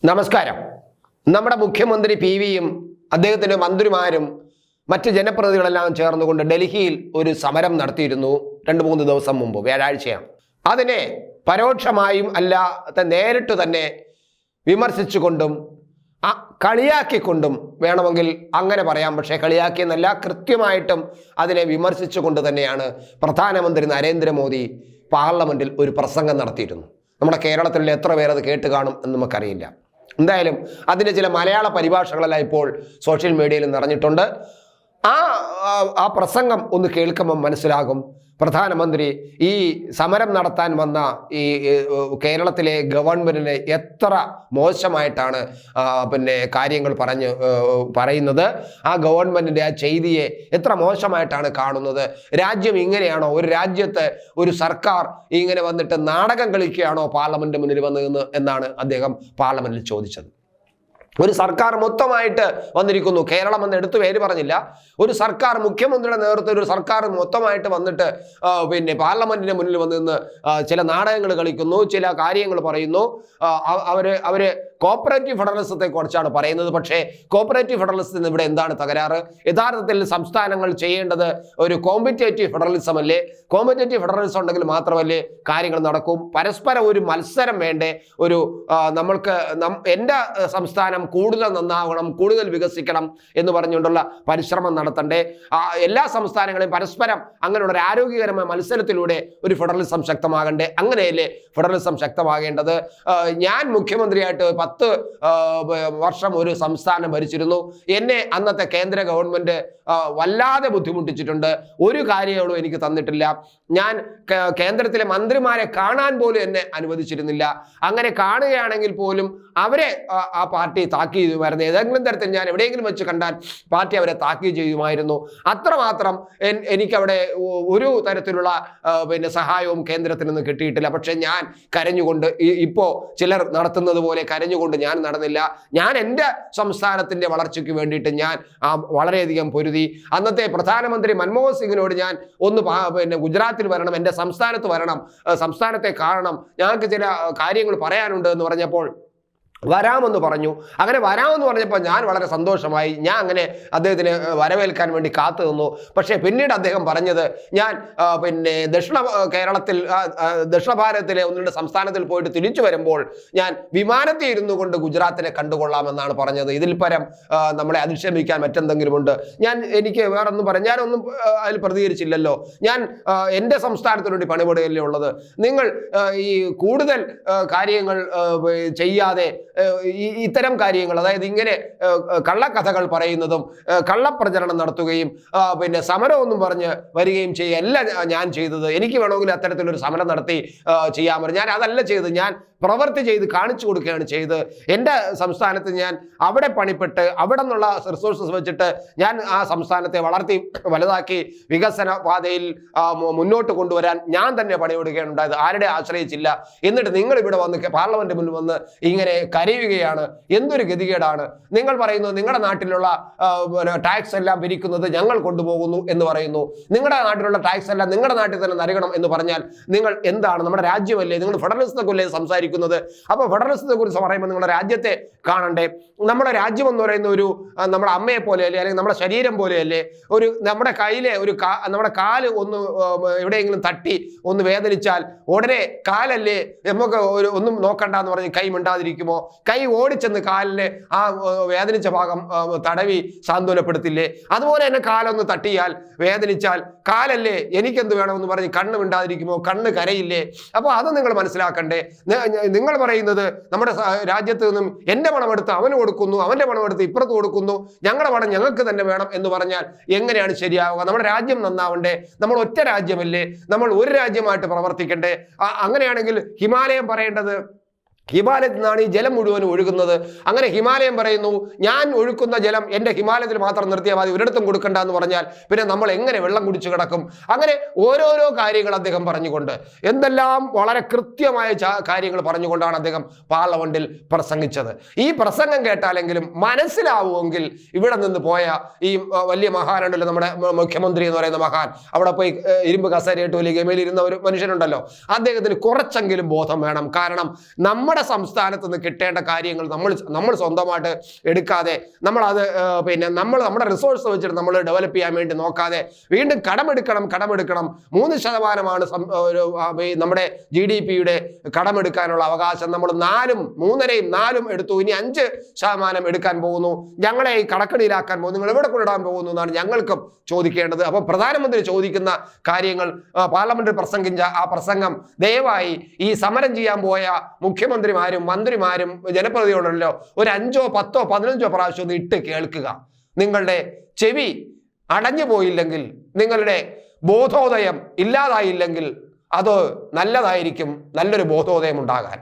നമസ്കാരം. നമ്മുടെ മുഖ്യമന്ത്രി PVയും അദ്ദേഹത്തിൻ്റെ മന്ത്രിമാരും മറ്റ് ജനപ്രതിനിധികളെല്ലാം ചേർന്നുകൊണ്ട് ഡൽഹിയിൽ ഒരു സമരം നടത്തിയിരുന്നു 2-3 ദിവസം മുമ്പ്, വ്യാഴാഴ്ചയാണ്. അതിനെ പരോക്ഷമായും അല്ലാതെ നേരിട്ട് തന്നെ വിമർശിച്ചുകൊണ്ടും കളിയാക്കിക്കൊണ്ടും വേണമെങ്കിൽ അങ്ങനെ പറയാം. പക്ഷേ കളിയാക്കിയെന്നല്ല, കൃത്യമായിട്ടും അതിനെ വിമർശിച്ചുകൊണ്ട് തന്നെയാണ് പ്രധാനമന്ത്രി നരേന്ദ്രമോദി പാർലമെന്റിൽ ഒരു പ്രസംഗം നടത്തിയിരുന്നു. നമ്മുടെ കേരളത്തിൽ എത്ര പേർ അത് കേട്ട് കാണും എന്ന് നമുക്കറിയില്ല. എന്തായാലും അതിൻ്റെ ചില മലയാള പരിഭാഷകളെല്ലാം ഇപ്പോൾ സോഷ്യൽ മീഡിയയിൽ നിറഞ്ഞിട്ടുണ്ട്. ആ പ്രസംഗം ഒന്ന് കേൾക്കുമ്പോൾ മനസ്സിലാകും പ്രധാനമന്ത്രി ഈ സമരം നടത്താൻ വന്ന ഈ കേരളത്തിലെ ഗവൺമെന്റിനെ എത്ര മോശമായിട്ടാണ് കാര്യങ്ങൾ പറയുന്നത്. ആ ഗവൺമെന്റിന്റെ ആ ചെയ്തിയെ എത്ര മോശമായിട്ടാണ് കാണുന്നത്. രാജ്യം ഇങ്ങനെയാണോ? ഒരു രാജ്യത്ത് ഒരു സർക്കാർ ഇങ്ങനെ വന്നിട്ട് നാടകം കളിക്കുകയാണോ പാർലമെന്റ് മുന്നിൽ വന്നതെന്ന് എന്നാണ് അദ്ദേഹം പാർലമെന്റിൽ ചോദിച്ചത്. ഒരു സർക്കാർ മൊത്തമായിട്ട് വന്നിരിക്കുന്നു. കേരളം എന്ന് എടുത്തു പേര് പറഞ്ഞില്ല. ഒരു സർക്കാർ, മുഖ്യമന്ത്രിയുടെ നേതൃത്വത്തിൽ ഒരു സർക്കാർ മൊത്തമായിട്ട് വന്നിട്ട് പാർലമെന്റിന്റെ മുന്നിൽ വന്ന് നിന്ന് ചില നാടകങ്ങൾ കളിക്കുന്നു, ചില കാര്യങ്ങൾ പറയുന്നു. അവര് കോപ്പറേറ്റീവ് ഫെഡറലിസത്തെ കുറിച്ചാണ് പറയുന്നത്. പക്ഷേ കോപ്പറേറ്റീവ് ഫെഡറലിസത്തിന് ഇവിടെ എന്താണ് തകരാറ്? യഥാർത്ഥത്തിൽ സംസ്ഥാനങ്ങൾ ചെയ്യേണ്ടത് ഒരു കോമ്പറ്റേറ്റീവ് ഫെഡറലിസം അല്ലേ? കോമ്പറ്റേറ്റീവ് ഫെഡറലിസം ഉണ്ടെങ്കിൽ മാത്രമല്ലേ കാര്യങ്ങൾ നടക്കും. പരസ്പരം ഒരു മത്സരം വേണ്ടേ? നമ്മൾക്ക് എൻ്റെ സംസ്ഥാനം കൂടുതൽ നന്നാവണം, കൂടുതൽ വികസിക്കണം എന്ന് പറഞ്ഞുകൊണ്ടുള്ള പരിശ്രമം നടത്തണ്ടേ? എല്ലാ സംസ്ഥാനങ്ങളെയും പരസ്പരം അങ്ങനെയുള്ള ഒരു ആരോഗ്യകരമായ മത്സരത്തിലൂടെ ഒരു ഫെഡറലിസം ശക്തമാകണ്ടേ? അങ്ങനെയല്ലേ ഫെഡറലിസം ശക്തമാകേണ്ടത്? ഞാൻ മുഖ്യമന്ത്രിയായിട്ട് 10 വർഷം ഒരു സംസ്ഥാനം ഭരിച്ചിരുന്നു. എന്നെ അന്നത്തെ കേന്ദ്ര ഗവൺമെന്റ് വല്ലാതെ ബുദ്ധിമുട്ടിച്ചിട്ടുണ്ട്. ഒരു കാര്യങ്ങളും എനിക്ക് തന്നിട്ടില്ല. ഞാൻ കേന്ദ്രത്തിലെ മന്ത്രിമാരെ കാണാൻ പോലും എന്നെ അനുവദിച്ചിരുന്നില്ല. അങ്ങനെ കാണുകയാണെങ്കിൽ പോലും അവരെ ആ പാർട്ടി താക്കീത് ചെയ്യുമായിരുന്നു. ഏതെങ്കിലും തരത്തിൽ ഞാൻ എവിടെയെങ്കിലും വെച്ച് കണ്ടാൽ പാർട്ടി അവരെ താക്കീത് ചെയ്യുമായിരുന്നു. അത്രമാത്രം എനിക്കവിടെ ഒരു തരത്തിലുള്ള സഹായവും കേന്ദ്രത്തിൽ നിന്ന് കിട്ടിയിട്ടില്ല. പക്ഷെ ഞാൻ കരഞ്ഞുകൊണ്ട്, ഇപ്പോൾ ചിലർ നടത്തുന്നത് പോലെ കരഞ്ഞുകൊണ്ട് ഞാൻ നടന്നില്ല. ഞാൻ എൻ്റെ സംസ്ഥാനത്തിൻ്റെ വളർച്ചയ്ക്ക് വേണ്ടിയിട്ട് ഞാൻ വളരെയധികം പൊരുതി. അന്നത്തെ പ്രധാനമന്ത്രി മൻമോഹൻ സിംഗിനോട് ഞാൻ ഗുജറാത്തിൽ വരണം, എൻ്റെ സംസ്ഥാനത്ത് വരണം, സംസ്ഥാനത്തെ കാണണം, ഞങ്ങൾക്ക് ചില കാര്യങ്ങൾ പറയാനുണ്ട് എന്ന് പറഞ്ഞപ്പോൾ വരാമെന്ന് പറഞ്ഞു. അങ്ങനെ വരാമെന്ന് പറഞ്ഞപ്പോൾ ഞാൻ വളരെ സന്തോഷമായി. ഞാൻ അങ്ങനെ അദ്ദേഹത്തിന് വരവേൽക്കാൻ വേണ്ടി കാത്തു നിന്നു. പക്ഷേ പിന്നീട് അദ്ദേഹം പറഞ്ഞത്, ഞാൻ ദക്ഷിണ ഭാരതത്തിലെ 1-2 സംസ്ഥാനത്തിൽ പോയിട്ട് തിരിച്ചു വരുമ്പോൾ ഞാൻ വിമാനത്തിൽ ഇരുന്നു കൊണ്ട് ഗുജറാത്തിനെ കണ്ടുകൊള്ളാമെന്നാണ് പറഞ്ഞത്. ഇതിൽ പരം നമ്മളെ അധിക്ഷേപിക്കാൻ മറ്റെന്തെങ്കിലുമുണ്ട്? എനിക്ക് വേറൊന്നും പറയാം. ഞാനൊന്നും അതിൽ പ്രതികരിച്ചില്ലല്ലോ. ഞാൻ എൻ്റെ സംസ്ഥാനത്തിന് വേണ്ടി പണിപെടുകയല്ലേ ഉള്ളത്. നിങ്ങൾ ഈ കൂടുതൽ കാര്യങ്ങൾ ചെയ്യാതെ ഇത്തരം കാര്യങ്ങൾ, അതായത് ഇങ്ങനെ കള്ളക്കഥകൾ പറയുന്നതും കള്ളപ്രചരണം നടത്തുകയും സമരമൊന്നും പറഞ്ഞ് വരികയും ചെയ്യല്ല ഞാൻ ചെയ്തത്. എനിക്ക് വേണമെങ്കിൽ അത്തരത്തിലൊരു സമരം നടത്തി ചെയ്യാൻ പറ്റും. ഞാൻ അതല്ല ചെയ്തത്. ഞാൻ പ്രവൃത്തി ചെയ്ത് കാണിച്ചു കൊടുക്കുകയാണ് ചെയ്തത്. എൻ്റെ സംസ്ഥാനത്ത് ഞാൻ അവിടെ പണിപ്പെട്ട് അവിടെ നിന്നുള്ള റിസോഴ്സസ് വെച്ചിട്ട് ഞാൻ ആ സംസ്ഥാനത്തെ വളർത്തി വലുതാക്കി വികസന പാതയിൽ മുന്നോട്ട് കൊണ്ടുവരാൻ ഞാൻ തന്നെ പണിയെടുക്കുകയാണ് ഉണ്ടായത്. ആരുടെ ആശ്രയിച്ചില്ല. എന്നിട്ട് നിങ്ങൾ ഇവിടെ വന്ന് പാർലമെന്റ് മുന്നിൽ വന്ന് ഇങ്ങനെ കരയുകയാണ്. എന്തൊരു ഗതികേടാണ്. നിങ്ങൾ പറയുന്നു നിങ്ങളുടെ നാട്ടിലുള്ള ടാക്സ് എല്ലാം പിരിക്കുന്നത് ഞങ്ങൾ കൊണ്ടുപോകുന്നു എന്ന് പറയുന്നു. നിങ്ങളുടെ നാട്ടിലുള്ള ടാക്സ് എല്ലാം നിങ്ങളുടെ നാട്ടിൽ തന്നെ നൽകണം എന്ന് പറഞ്ഞാൽ നിങ്ങൾ എന്താണ്? നമ്മുടെ രാജ്യമല്ലേ? നിങ്ങൾ ഫെഡറലിസത്തെ കൊല്ലേ സംസാരിക്കുന്നത്? അപ്പോൾ ഫെഡറലിസത്തെ കുറിച്ച് പറയുമ്പോൾ നിങ്ങളുടെ രാജ്യത്തെ കാണണ്ടേ? നമ്മുടെ രാജ്യം എന്ന് പറയുന്ന നമ്മുടെ അമ്മയെ പോലെയല്ലേ, അല്ലെങ്കിൽ നമ്മുടെ ശരീരം പോലെയല്ലേ? നമ്മുടെ കയ്യിലെ നമ്മുടെ കാല് ഒന്ന് എവിടെയെങ്കിലും തട്ടി ഒന്ന് വേദനിച്ചാൽ ഉടനെ കാലല്ലേ നമുക്ക് ഒന്നും നോക്കണ്ട എന്ന് പറഞ്ഞ് കൈ മിണ്ടാതിരിക്കുമോ? കൈ ഓടിച്ചെന്ന് കാലിനെ ആ വേദനിച്ച ഭാഗം തടവി സാന്ത്വനപ്പെടുത്തില്ലേ? അതുപോലെ തന്നെ കാലൊന്ന് തട്ടിയാൽ വേദനിച്ചാൽ കാലല്ലേ എനിക്കെന്ത് വേണമെന്ന് പറഞ്ഞ് കണ്ണ് മിണ്ടാതിരിക്കുമോ? കണ്ണ് കരയില്ലേ? അപ്പോൾ അത് നിങ്ങൾ മനസ്സിലാക്കണ്ടേ? നിങ്ങൾ പറയുന്നത് നമ്മുടെ രാജ്യത്ത് നിന്നും എൻ്റെ പണമെടുത്ത് അവന് കൊടുക്കുന്നു, അവൻ്റെ പണമെടുത്ത് ഇപ്പുറത്ത് കൊടുക്കുന്നു, ഞങ്ങളുടെ പണം ഞങ്ങൾക്ക് തന്നെ വേണം എന്ന് പറഞ്ഞാൽ എങ്ങനെയാണ് ശരിയാവുക? നമ്മുടെ രാജ്യം നന്നാവണ്ടേ? നമ്മൾ ഒറ്റ രാജ്യമല്ലേ? നമ്മൾ ഒരു രാജ്യമായിട്ട് പ്രവർത്തിക്കണ്ടേ? അങ്ങനെയാണെങ്കിൽ ഹിമാലയം പറയേണ്ടത് ഹിമാലയത്തിൽ നിന്നാണ് ഈ ജലം മുഴുവൻ ഒഴുകുന്നത്. അങ്ങനെ ഹിമാലയം പറയുന്നു ഞാൻ ഒഴുക്കുന്ന ജലം എൻ്റെ ഹിമാലയത്തിൽ മാത്രം നിർത്തിയാൽ മതി, ഒരിടത്തും കൊടുക്കണ്ട എന്ന് പറഞ്ഞാൽ പിന്നെ നമ്മൾ എങ്ങനെ വെള്ളം കുടിച്ചു കിടക്കും? അങ്ങനെ ഓരോരോ കാര്യങ്ങൾ അദ്ദേഹം പറഞ്ഞുകൊണ്ട്, എന്തെല്ലാം വളരെ കൃത്യമായ കാര്യങ്ങൾ പറഞ്ഞുകൊണ്ടാണ് അദ്ദേഹം പാർലമെന്റിൽ പ്രസംഗിച്ചത്. ഈ പ്രസംഗം കേട്ടാലെങ്കിലും മനസ്സിലാവുമെങ്കിൽ ഇവിടെ നിന്ന് പോയ ഈ വലിയ മഹാനുണ്ടല്ലോ, നമ്മുടെ മുഖ്യമന്ത്രി എന്ന് പറയുന്ന മഹാൻ, അവിടെ പോയി ഇരുമ്പ് കസേരയിട്ട് വലിയ ഗമയിലിരുന്ന ഒരു മനുഷ്യനുണ്ടല്ലോ, അദ്ദേഹത്തിന് കുറച്ചെങ്കിലും ബോധം വേണം. കാരണം നമ്മുടെ നമ്മുടെ സംസ്ഥാനത്ത് നിന്ന് കിട്ടേണ്ട കാര്യങ്ങൾ നമ്മൾ സ്വന്തമായിട്ട് എടുക്കാതെ നമ്മളത് നമ്മുടെ റിസോഴ്സ് വെച്ചിട്ട് നമ്മൾ ഡെവലപ്പ് ചെയ്യാൻ വേണ്ടി നോക്കാതെ വീണ്ടും കടമെടുക്കണം 3% നമ്മുടെ GDP-യുടെ കടമെടുക്കാനുള്ള അവകാശം നമ്മൾ 3.5 എടുത്തു. ഇനി 5% എടുക്കാൻ പോകുന്നു. ഞങ്ങളെ ഈ കടക്കണിയിലാക്കാൻ പോകുന്നു. നിങ്ങൾ എവിടെ കൊണ്ടിടാൻ പോകുന്നു എന്നാണ് ഞങ്ങൾക്കും ചോദിക്കേണ്ടത്. അപ്പോൾ പ്രധാനമന്ത്രി ചോദിക്കുന്ന കാര്യങ്ങൾ പാർലമെന്റിൽ പ്രസംഗിച്ച ആ പ്രസംഗം ദയവായി ഈ സമരം ചെയ്യാൻ പോയ മുഖ്യമന്ത്രിമാരും മന്ത്രിമാരും ജനപ്രതിനിധികളുണ്ടല്ലോ ഒരു 5, 10, 15 പ്രാവശ്യം ഒന്ന് ഇട്ട് കേൾക്കുക. നിങ്ങളുടെ ചെവി അടഞ്ഞു പോയില്ലെങ്കിൽ, നിങ്ങളുടെ ബോധോദയം ഇല്ലാതായില്ലെങ്കിൽ അത് നല്ലതായിരിക്കും, നല്ലൊരു ബോധോദയം ഉണ്ടാകാൻ.